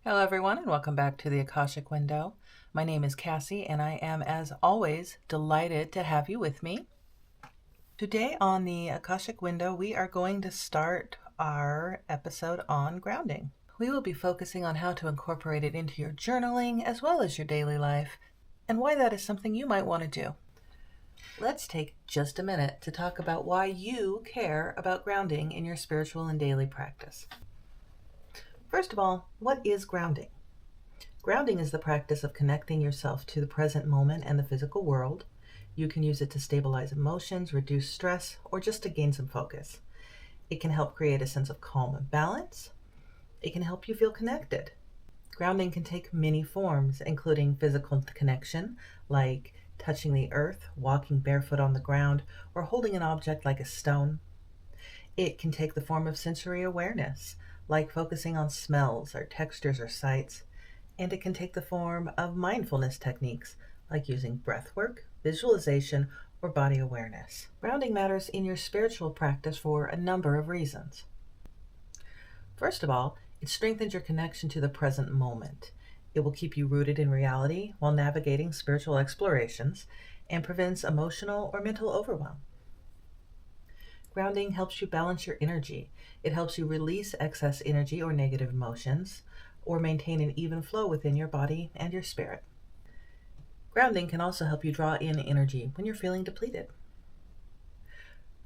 Hello, everyone, and welcome back to the Akashic Window. My name is Cassie, and I am, as always, delighted to have you with me. Today on the Akashic Window, we are going to start our episode on grounding. We will be focusing on how to incorporate it into your journaling as well as your daily life, and why that is something you might want to do. Let's take just a minute to talk about why you care about grounding in your spiritual and daily practice. First of all, what is grounding? Grounding is the practice of connecting yourself to the present moment and the physical world. You can use it to stabilize emotions, reduce stress, or just to gain some focus. It can help create a sense of calm and balance. It can help you feel connected. Grounding can take many forms, including physical connection, like touching the earth, walking barefoot on the ground, or holding an object like a stone. It can take the form of sensory awareness, like focusing on smells or textures or sights. And it can take the form of mindfulness techniques, like using breathwork, visualization, or body awareness. Grounding matters in your spiritual practice for a number of reasons. First of all, it strengthens your connection to the present moment. It will keep you rooted in reality while navigating spiritual explorations and prevents emotional or mental overwhelm. Grounding helps you balance your energy. It helps you release excess energy or negative emotions, or maintain an even flow within your body and your spirit. Grounding can also help you draw in energy when you're feeling depleted.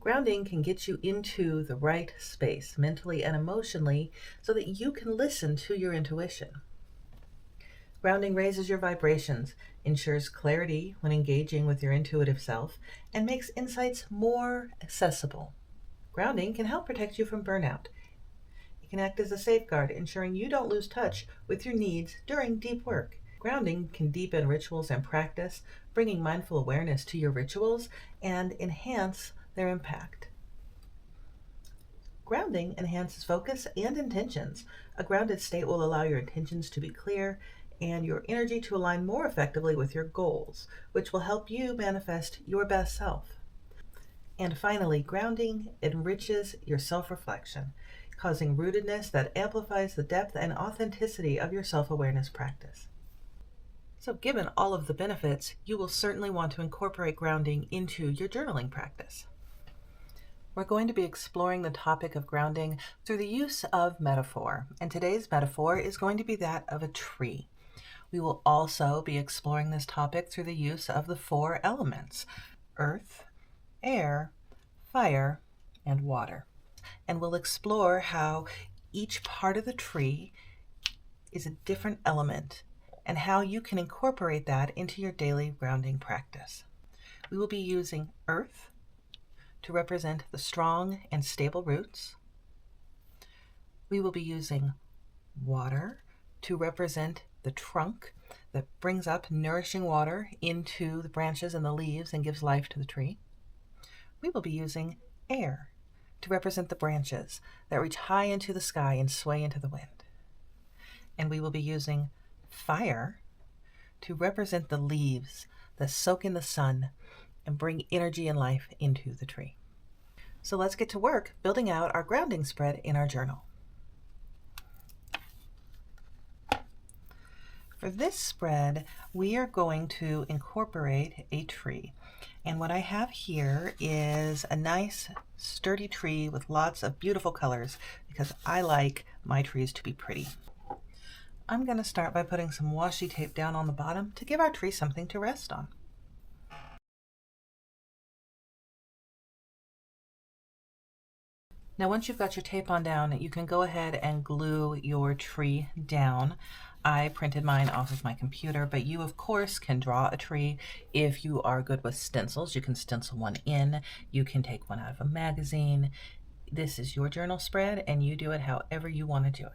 Grounding can get you into the right space mentally and emotionally so that you can listen to your intuition. Grounding raises your vibrations, ensures clarity when engaging with your intuitive self, and makes insights more accessible. Grounding can help protect you from burnout. It can act as a safeguard, ensuring you don't lose touch with your needs during deep work. Grounding can deepen rituals and practice, bringing mindful awareness to your rituals and enhance their impact. Grounding enhances focus and intentions. A grounded state will allow your intentions to be clear and your energy to align more effectively with your goals, which will help you manifest your best self. And finally, grounding enriches your self-reflection, causing rootedness that amplifies the depth and authenticity of your self-awareness practice. So given all of the benefits, you will certainly want to incorporate grounding into your journaling practice. We're going to be exploring the topic of grounding through the use of metaphor, and today's metaphor is going to be that of a tree. We will also be exploring this topic through the use of the 4 elements: earth, air, fire, and water. And we'll explore how each part of the tree is a different element and how you can incorporate that into your daily grounding practice. We will be using earth to represent the strong and stable roots. We will be using water to represent the trunk that brings up nourishing water into the branches and the leaves and gives life to the tree. We will be using air to represent the branches that reach high into the sky and sway into the wind. And we will be using fire to represent the leaves that soak in the sun and bring energy and life into the tree. So let's get to work building out our grounding spread in our journal. For this spread, we are going to incorporate a tree. And what I have here is a nice sturdy tree with lots of beautiful colors because I like my trees to be pretty. I'm going to start by putting some washi tape down on the bottom to give our tree something to rest on. Now once you've got your tape on down, you can go ahead and glue your tree down. I printed mine off of my computer, but you of course can draw a tree. If you are good with stencils, you can stencil one in. You can take one out of a magazine. This is your journal spread and you do it however you want to do it.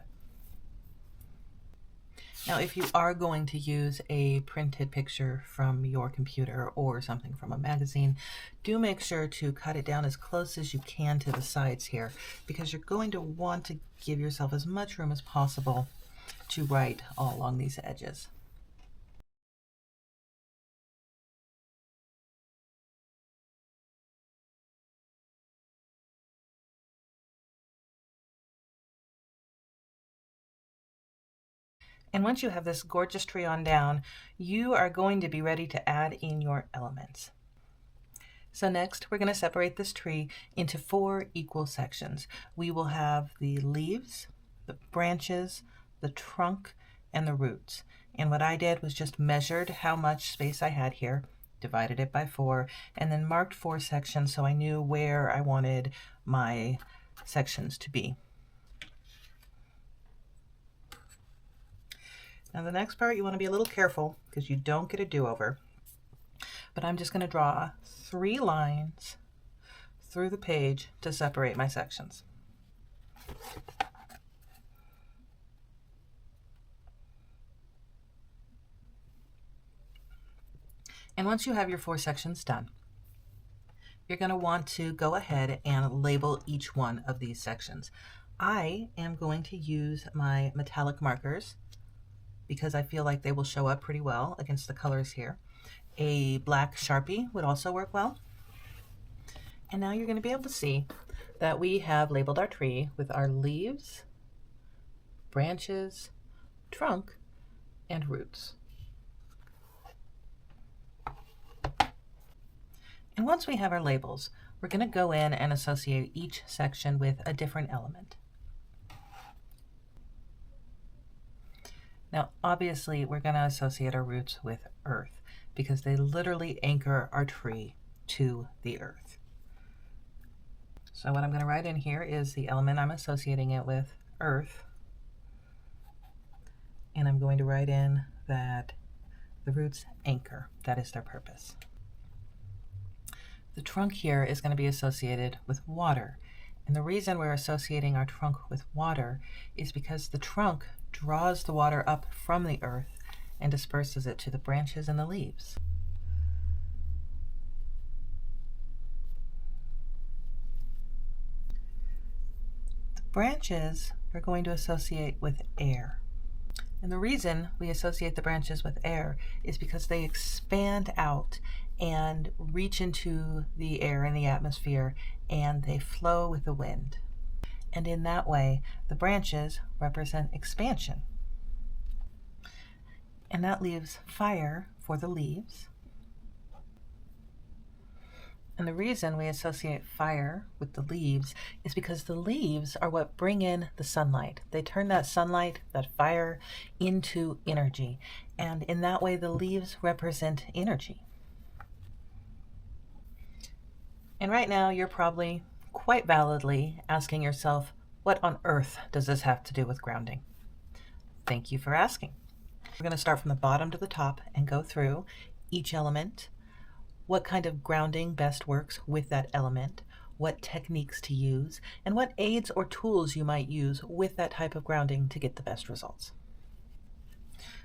Now, if you are going to use a printed picture from your computer or something from a magazine, do make sure to cut it down as close as you can to the sides here, because you're going to want to give yourself as much room as possible to write all along these edges. And once you have this gorgeous tree on down, you are going to be ready to add in your elements. So next, we're going to separate this tree into 4 equal sections. We will have the leaves, the branches, the trunk, and the roots. And what I did was just measured how much space I had here, divided it by 4, and then marked 4 sections so I knew where I wanted my sections to be. Now the next part, you want to be a little careful because you don't get a do-over. But I'm just going to draw 3 lines through the page to separate my sections. And once you have your 4 sections done, you're going to want to go ahead and label each one of these sections. I am going to use my metallic markers because I feel like they will show up pretty well against the colors here. A black Sharpie would also work well. And now you're going to be able to see that we have labeled our tree with our leaves, branches, trunk, and roots. And once we have our labels, we're going to go in and associate each section with a different element. Now, obviously, we're going to associate our roots with earth because they literally anchor our tree to the earth. So what I'm going to write in here is the element I'm associating it with, earth. And I'm going to write in that the roots anchor. That is their purpose. The trunk here is going to be associated with water. And the reason we're associating our trunk with water is because the trunk draws the water up from the earth and disperses it to the branches and the leaves. The branches we're going to associate with air. And the reason we associate the branches with air is because they expand out and reach into the air and the atmosphere, and they flow with the wind. And in that way, the branches represent expansion. And that leaves fire for the leaves. And the reason we associate fire with the leaves is because the leaves are what bring in the sunlight. They turn that sunlight, that fire, into energy. And in that way, the leaves represent energy. And right now, you're probably quite validly asking yourself, what on earth does this have to do with grounding? Thank you for asking. We're going to start from the bottom to the top and go through each element, what kind of grounding best works with that element, what techniques to use, and what aids or tools you might use with that type of grounding to get the best results.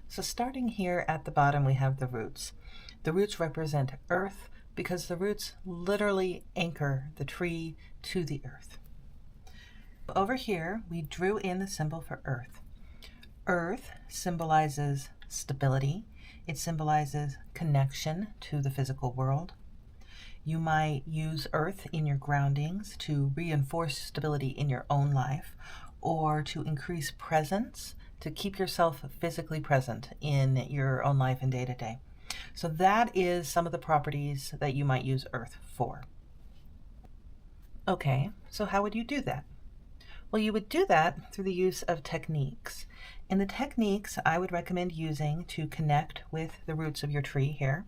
So starting here at the bottom, we have the roots. The roots represent earth because the roots literally anchor the tree to the earth. Over here, we drew in the symbol for earth. Earth symbolizes stability. It symbolizes connection to the physical world. You might use earth in your groundings to reinforce stability in your own life or to increase presence, to keep yourself physically present in your own life and day to day. So that is some of the properties that you might use earth for. Okay, so how would you do that? Well, you would do that through the use of techniques. And the techniques I would recommend using to connect with the roots of your tree here,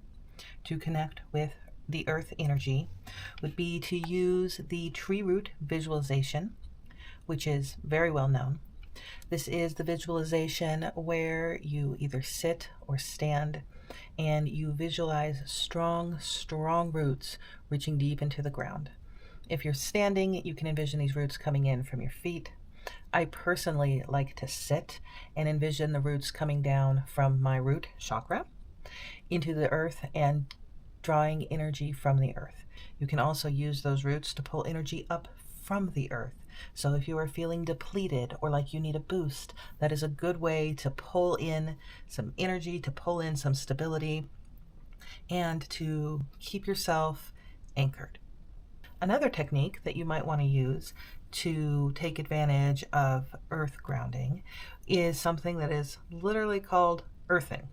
to connect with the earth energy, would be to use the tree root visualization, which is very well known. This is the visualization where you either sit or stand and you visualize strong, strong roots reaching deep into the ground. If you're standing, you can envision these roots coming in from your feet. I personally like to sit and envision the roots coming down from my root chakra into the earth and drawing energy from the earth. You can also use those roots to pull energy up from the earth. So if you are feeling depleted or like you need a boost, that is a good way to pull in some energy, to pull in some stability, and to keep yourself anchored. Another technique that you might want to use to take advantage of earth grounding is something that is literally called earthing.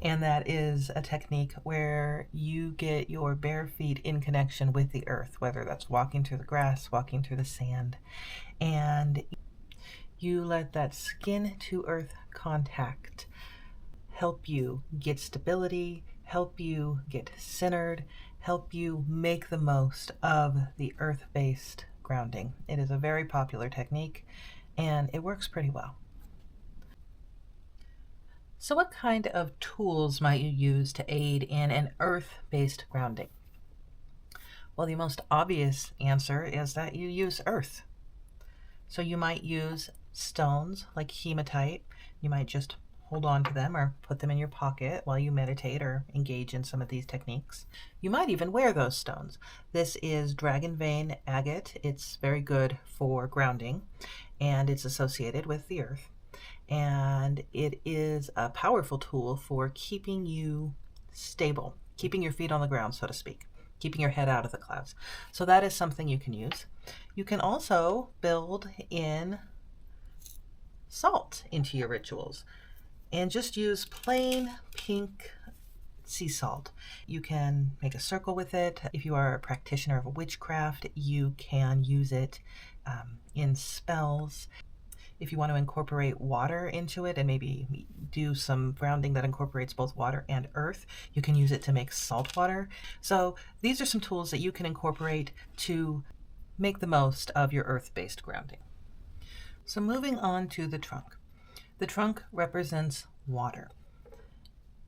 And that is a technique where you get your bare feet in connection with the earth, whether that's walking through the grass, walking through the sand, and you let that skin to earth contact help you get stability, help you get centered, help you make the most of the earth-based grounding. It is a very popular technique and it works pretty well. So what kind of tools might you use to aid in an earth-based grounding? Well, the most obvious answer is that you use earth. So you might use stones like hematite. You might just hold on to them or put them in your pocket while you meditate or engage in some of these techniques. You might even wear those stones. This is dragon vein agate. It's very good for grounding and it's associated with the earth. And it is a powerful tool for keeping you stable, keeping your feet on the ground, so to speak, keeping your head out of the clouds. So that is something you can use. You can also build in salt into your rituals and just use plain pink sea salt. You can make a circle with it. If you are a practitioner of witchcraft, you can use it in spells. If you want to incorporate water into it and maybe do some grounding that incorporates both water and earth, you can use it to make salt water. So these are some tools that you can incorporate to make the most of your earth-based grounding. So moving on to the trunk. The trunk represents water.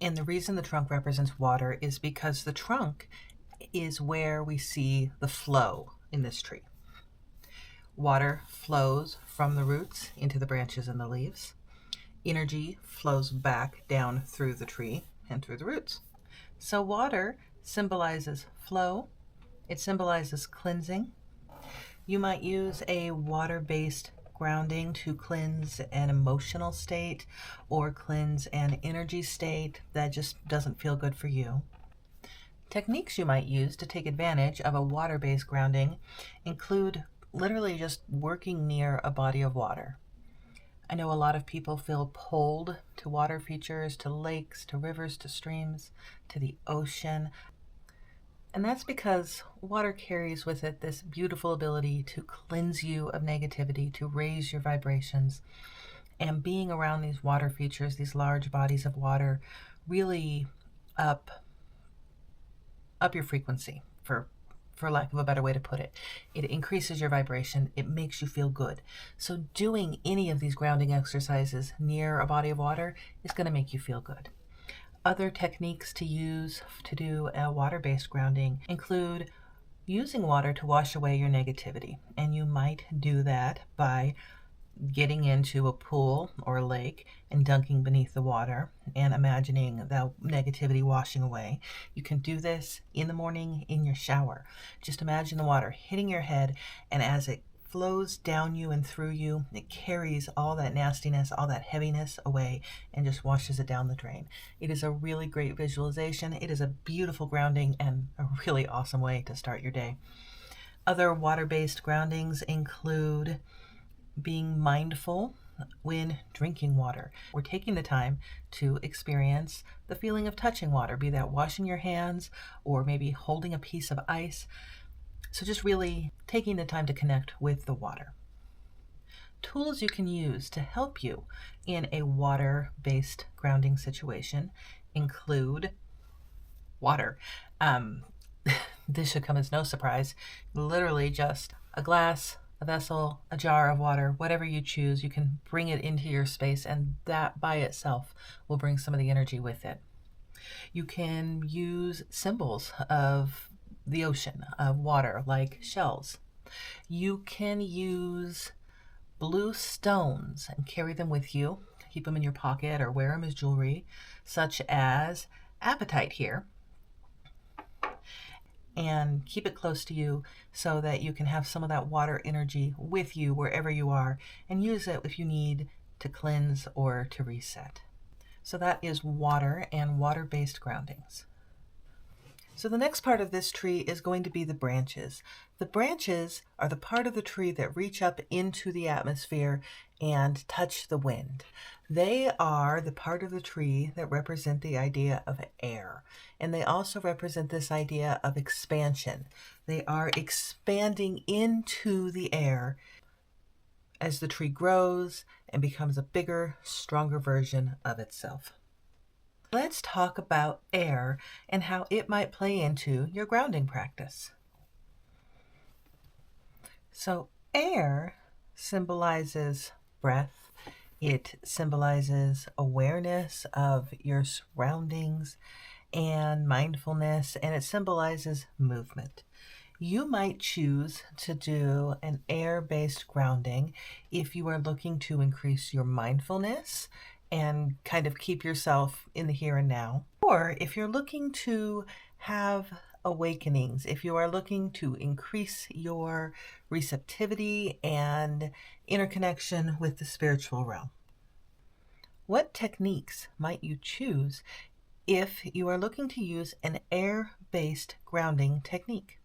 And the reason the trunk represents water is because the trunk is where we see the flow in this tree. Water flows from the roots into the branches and the leaves. Energy flows back down through the tree and through the roots. So water symbolizes flow. It symbolizes cleansing. You might use a water-based grounding to cleanse an emotional state or cleanse an energy state that just doesn't feel good for you. Techniques you might use to take advantage of a water-based grounding include literally just working near a body of water. I know a lot of people feel pulled to water features, to lakes, to rivers, to streams, to the ocean. And that's because water carries with it this beautiful ability to cleanse you of negativity, to raise your vibrations. And being around these water features, these large bodies of water, really up your frequency, for lack of a better way to put it. It increases your vibration. It makes you feel good. So doing any of these grounding exercises near a body of water is going to make you feel good. Other techniques to use to do a water-based grounding include using water to wash away your negativity. And you might do that by getting into a pool or a lake and dunking beneath the water and imagining the negativity washing away. You can do this in the morning in your shower. Just imagine the water hitting your head, and as it flows down you and through you, it carries all that nastiness, all that heaviness away and just washes it down the drain. It is a really great visualization. It is a beautiful grounding and a really awesome way to start your day. Other water-based groundings include being mindful when drinking water. We're taking the time to experience the feeling of touching water, be that washing your hands or maybe holding a piece of ice. So just really taking the time to connect with the water. Tools you can use to help you in a water-based grounding situation include water. This should come as no surprise. Literally just a glass, a vessel, a jar of water, whatever you choose, you can bring it into your space, and that by itself will bring some of the energy with it. You can use symbols of the ocean, of water, like shells. You can use blue stones and carry them with you, keep them in your pocket or wear them as jewelry, such as apatite here, and keep it close to you so that you can have some of that water energy with you wherever you are and use it if you need to cleanse or to reset. So that is water and water-based groundings. So the next part of this tree is going to be the branches. The branches are the part of the tree that reach up into the atmosphere and touch the wind. They are the part of the tree that represent the idea of air, and they also represent this idea of expansion. They are expanding into the air as the tree grows and becomes a bigger, stronger version of itself. Let's talk about air and how it might play into your grounding practice. So, air symbolizes breath, it symbolizes awareness of your surroundings and mindfulness, and it symbolizes movement. You might choose to do an air-based grounding if you are looking to increase your mindfulness and kind of keep yourself in the here and now. Or if you're looking to have awakenings, if you are looking to increase your receptivity and interconnection with the spiritual realm. What techniques might you choose if you are looking to use an air-based grounding technique?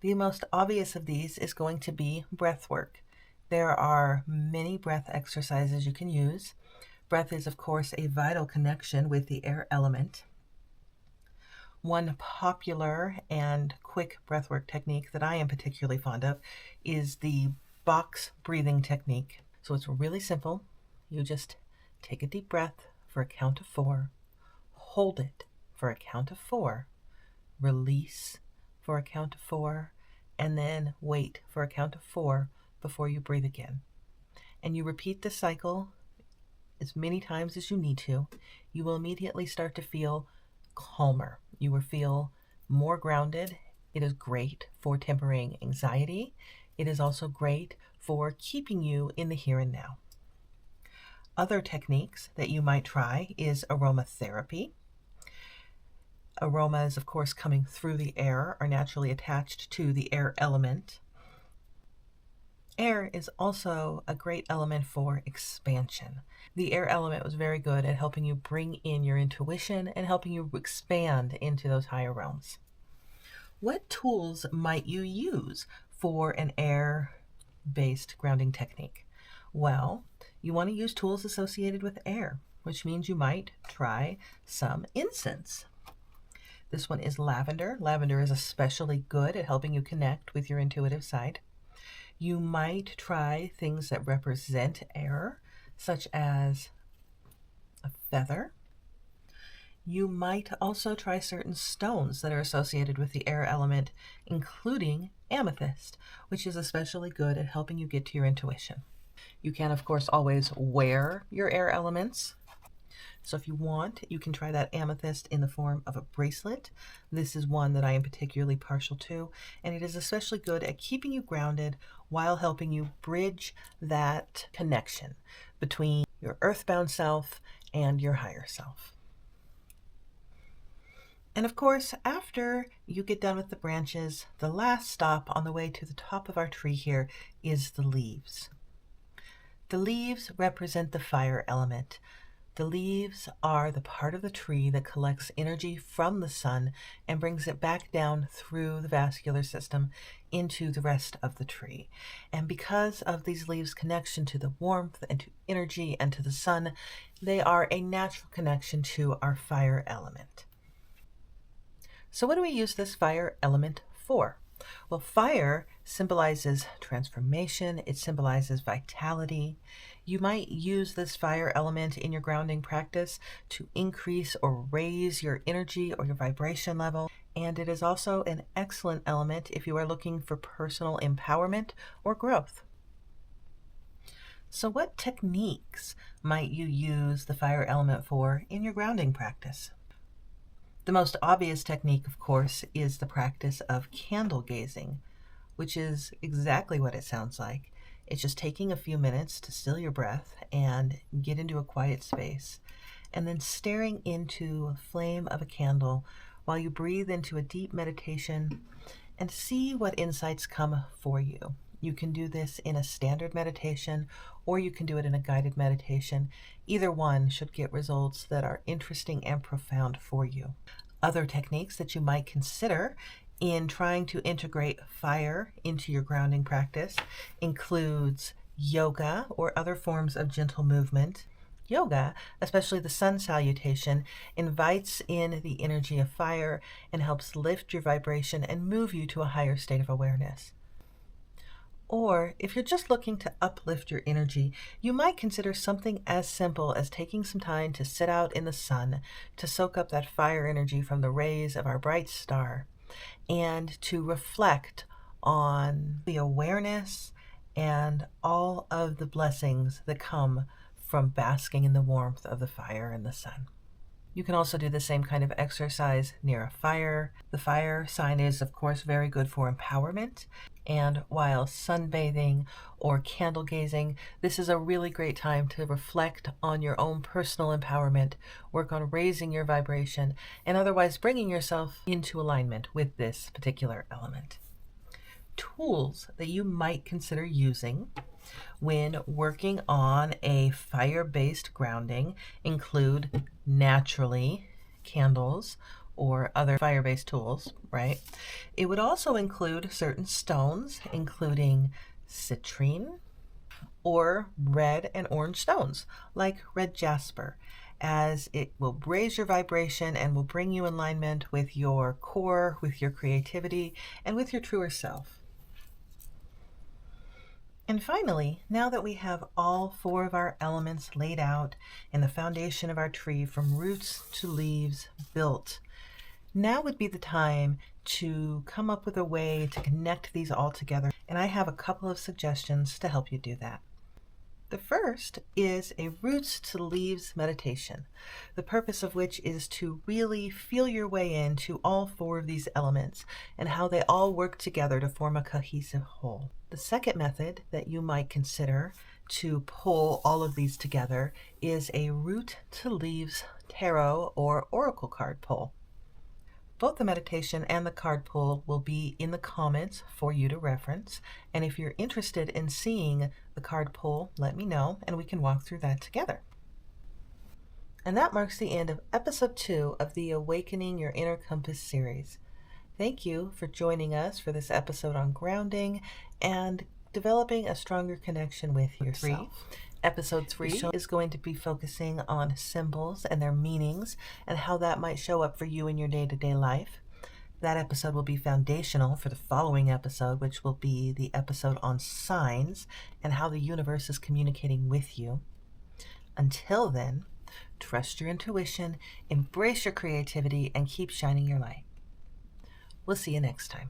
The most obvious of these is going to be breath work. There are many breath exercises you can use. Breath is, of course, a vital connection with the air element. One popular and quick breathwork technique that I am particularly fond of is the box breathing technique. So it's really simple. You just take a deep breath for a count of 4, hold it for a count of 4, release for a count of 4, and then wait for a count of 4 before you breathe again. And you repeat this cycle as many times as you need to. You will immediately start to feel calmer. You will feel more grounded. It is great for tempering anxiety. It is also great for keeping you in the here and now. Other techniques that you might try is aromatherapy. Aromas, of course, coming through the air are naturally attached to the air element. Air is also a great element for expansion. The air element was very good at helping you bring in your intuition and helping you expand into those higher realms. What tools might you use for an air-based grounding technique? Well, you want to use tools associated with air, which means you might try some incense. This one is lavender. Lavender is especially good at helping you connect with your intuitive side. You might try things that represent air, such as a feather. You might also try certain stones that are associated with the air element, including amethyst, which is especially good at helping you get to your intuition. You can, of course, always wear your air elements. So if you want, you can try that amethyst in the form of a bracelet. This is one that I am particularly partial to, and it is especially good at keeping you grounded while helping you bridge that connection between your earthbound self and your higher self. And of course, after you get done with the branches, the last stop on the way to the top of our tree here is the leaves. The leaves represent the fire element. The leaves are the part of the tree that collects energy from the sun and brings it back down through the vascular system into the rest of the tree. And because of these leaves' connection to the warmth and to energy and to the sun, they are a natural connection to our fire element. So what do we use this fire element for? Well, fire symbolizes transformation. It symbolizes vitality. You might use this fire element in your grounding practice to increase or raise your energy or your vibration level. And it is also an excellent element if you are looking for personal empowerment or growth. So what techniques might you use the fire element for in your grounding practice? The most obvious technique, of course, is the practice of candle gazing, which is exactly what it sounds like. It's just taking a few minutes to still your breath and get into a quiet space, and then staring into the flame of a candle while you breathe into a deep meditation and see what insights come for you. You can do this in a standard meditation, or you can do it in a guided meditation. Either one should get results that are interesting and profound for you. Other techniques that you might consider in trying to integrate fire into your grounding practice includes yoga or other forms of gentle movement. Yoga, especially the sun salutation, invites in the energy of fire and helps lift your vibration and move you to a higher state of awareness. Or if you're just looking to uplift your energy, you might consider something as simple as taking some time to sit out in the sun to soak up that fire energy from the rays of our bright star and to reflect on the awareness and all of the blessings that come from basking in the warmth of the fire and the sun. You can also do the same kind of exercise near a fire. The fire sign is, of course, very good for empowerment. And while sunbathing or candle gazing, this is a really great time to reflect on your own personal empowerment, work on raising your vibration, and otherwise bringing yourself into alignment with this particular element. Tools that you might consider using when working on a fire-based grounding include naturally candles or other fire-based tools, right? It would also include certain stones, including citrine or red and orange stones, like red jasper, as it will raise your vibration and will bring you in alignment with your core, with your creativity, and with your truer self. And finally, now that we have all 4 of our elements laid out and the foundation of our tree from roots to leaves built, now would be the time to come up with a way to connect these all together. And I have a couple of suggestions to help you do that. The first is a roots to leaves meditation, the purpose of which is to really feel your way into all 4 of these elements and how they all work together to form a cohesive whole. The second method that you might consider to pull all of these together is a root to leaves tarot or oracle card pull. Both the meditation and the card pull will be in the comments for you to reference. And if you're interested in seeing the card pull, let me know and we can walk through that together. And that marks the end of episode 2 of the Awakening Your Inner Compass series. Thank you for joining us for this episode on grounding and developing a stronger connection with yourself. Episode 3 is going to be focusing on symbols and their meanings and how that might show up for you in your day-to-day life. That episode will be foundational for the following episode, which will be the episode on signs and how the universe is communicating with you. Until then, trust your intuition, embrace your creativity, and keep shining your light. We'll see you next time.